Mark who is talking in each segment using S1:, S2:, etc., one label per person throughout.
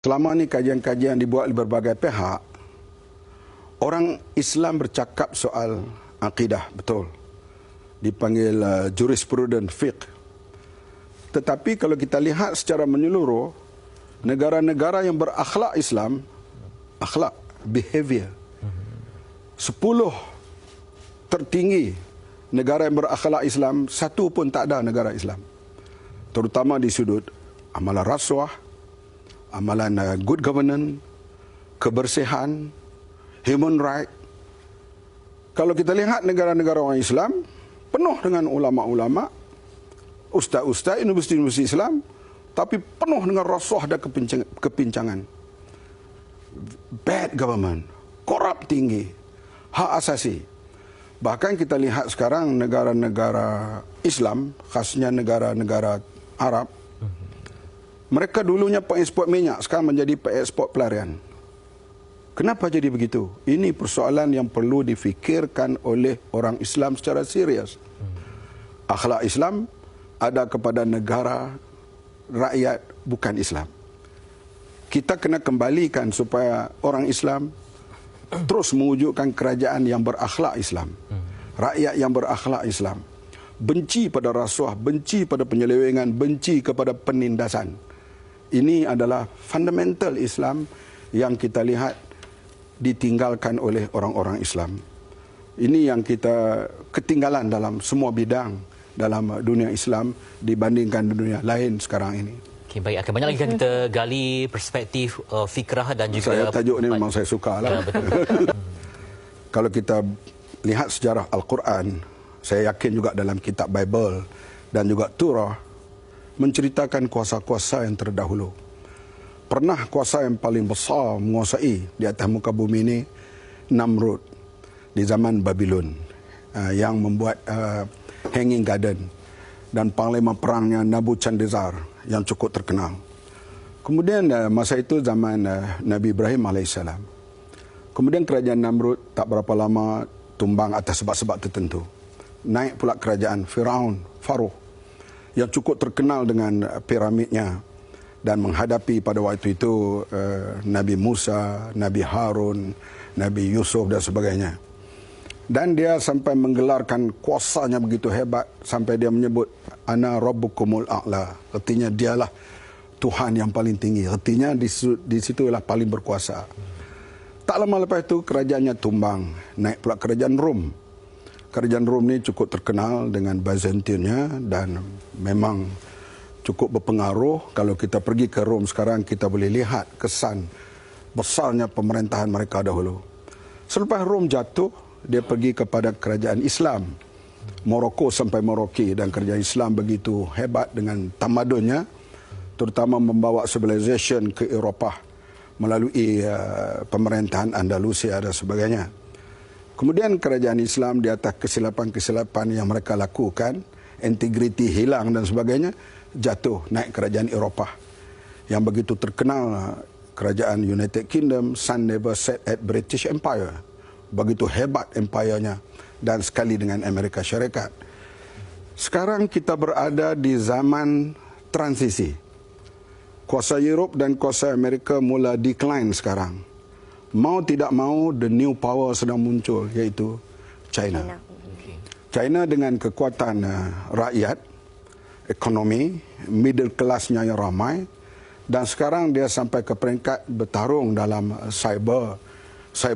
S1: Selama ni kajian-kajian dibuat oleh berbagai pihak, orang Islam bercakap soal akidah, betul. Dipanggil jurisprudence fiqh. Tetapi kalau kita lihat secara menyeluruh, negara-negara yang berakhlak Islam, akhlak, behavior, 10 tertinggi negara yang berakhlak Islam, satu pun tak ada negara Islam. Terutama di sudut amalan rasuah, amalan good governance, kebersihan, human right. Kalau kita lihat negara-negara orang Islam, penuh dengan ulama-ulama, ustaz-ustaz, universiti-universiti Islam, tapi penuh dengan rasuah dan kepincangan. Bad government, korup tinggi, hak asasi. Bahkan kita lihat sekarang negara-negara Islam, khasnya negara-negara Arab, mereka dulunya pengeksport minyak, sekarang menjadi pengeksport pelarian. Kenapa jadi begitu? Ini persoalan yang perlu difikirkan oleh orang Islam secara serius. Akhlak Islam ada kepada negara, rakyat, bukan Islam. Kita kena kembalikan supaya orang Islam terus mewujudkan kerajaan yang berakhlak Islam. Rakyat yang berakhlak Islam. Benci pada rasuah, benci pada penyelewengan, benci kepada penindasan. Ini adalah fundamental Islam yang kita lihat ditinggalkan oleh orang-orang Islam. Ini yang kita ketinggalan dalam semua bidang dalam dunia Islam dibandingkan dunia lain sekarang ini.
S2: Okay, baik, akan banyak lagi kita gali perspektif fikrah dan juga...
S1: Saya tajuk ni memang saya suka lah.
S2: Ya, betul.
S1: Kalau kita lihat sejarah Al-Quran, saya yakin juga dalam kitab Bible dan juga Torah, menceritakan kuasa-kuasa yang terdahulu. Pernah kuasa yang paling besar menguasai di atas muka bumi ini, Namrud, di zaman Babylon, yang membuat Hanging Garden, dan panglima perangnya Nebuchadnezzar yang cukup terkenal. Kemudian masa itu zaman Nabi Ibrahim AS. Kemudian kerajaan Namrud tak berapa lama tumbang atas sebab-sebab tertentu. Naik pula kerajaan Firaun, Farouk, yang cukup terkenal dengan piramidnya dan menghadapi pada waktu itu Nabi Musa, Nabi Harun, Nabi Yusuf dan sebagainya. Dan dia sampai menggelarkan kuasanya begitu hebat sampai dia menyebut ana rabbukumul a'la. Artinya dialah Tuhan yang paling tinggi. Artinya di situlah paling berkuasa. Tak lama lepas itu kerajaannya tumbang, naik pula kerajaan Rom. Kerajaan Rom ni cukup terkenal dengan Byzantiumnya dan memang cukup berpengaruh. Kalau kita pergi ke Rom sekarang, kita boleh lihat kesan besarnya pemerintahan mereka dahulu. Selepas Rom jatuh, dia pergi kepada kerajaan Islam. Morocco sampai Merauke, dan kerajaan Islam begitu hebat dengan tamadunnya, terutama membawa civilization ke Eropah melalui pemerintahan Andalusia dan sebagainya. Kemudian kerajaan Islam di atas kesilapan-kesilapan yang mereka lakukan, integriti hilang dan sebagainya, jatuh naik kerajaan Eropah yang begitu terkenal. Kerajaan United Kingdom, sun never set at British Empire. Begitu hebat empirenya, dan sekali dengan Amerika Syarikat. Sekarang kita berada di zaman transisi. Kuasa Europe dan kuasa Amerika mula decline sekarang. Mau tidak mau, the new power sedang muncul, iaitu China. China dengan kekuatan rakyat, ekonomi, middle class-nya yang ramai, dan sekarang dia sampai ke peringkat bertarung dalam cyber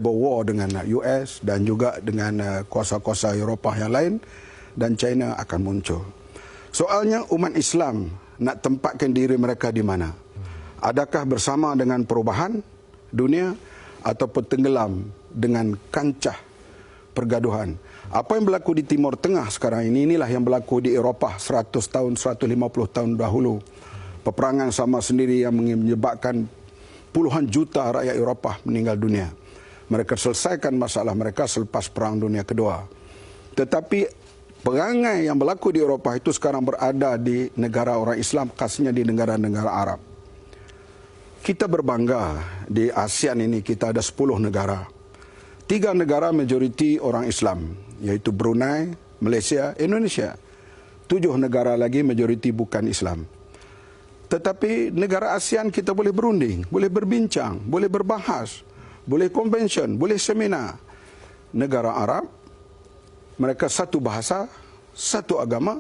S1: war dengan US dan juga dengan kuasa-kuasa Eropah yang lain, dan China akan muncul. Soalnya umat Islam nak tempatkan diri mereka di mana? Adakah bersama dengan perubahan dunia ataupun tenggelam dengan kancah pergaduhan? Apa yang berlaku di Timur Tengah sekarang ini, inilah yang berlaku di Eropah 100 tahun, 150 tahun dahulu. Peperangan sama sendiri yang menyebabkan puluhan juta rakyat Eropah meninggal dunia. Mereka selesaikan masalah mereka selepas Perang Dunia Kedua. Tetapi perangai yang berlaku di Eropah itu sekarang berada di negara orang Islam, khasnya di negara-negara Arab. Kita berbangga di ASEAN ini kita ada 10 negara. 3 negara majoriti orang Islam, yaitu Brunei, Malaysia, Indonesia. 7 negara lagi majoriti bukan Islam. Tetapi negara ASEAN kita boleh berunding, boleh berbincang, boleh berbahas, boleh convention, boleh seminar. Negara Arab, mereka satu bahasa, satu agama,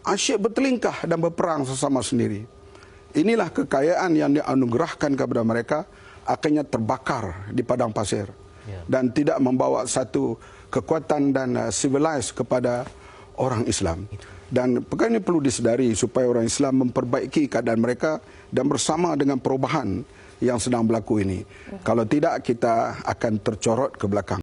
S1: asyik bertelingkah dan berperang sesama sendiri. Inilah kekayaan yang dianugerahkan kepada mereka, akhirnya terbakar di padang pasir. Dan tidak membawa satu kekuatan dan civilized kepada orang Islam. Dan perkara ini perlu disedari supaya orang Islam memperbaiki keadaan mereka dan bersama dengan perubahan yang sedang berlaku ini. Kalau tidak, kita akan tercorot ke belakang.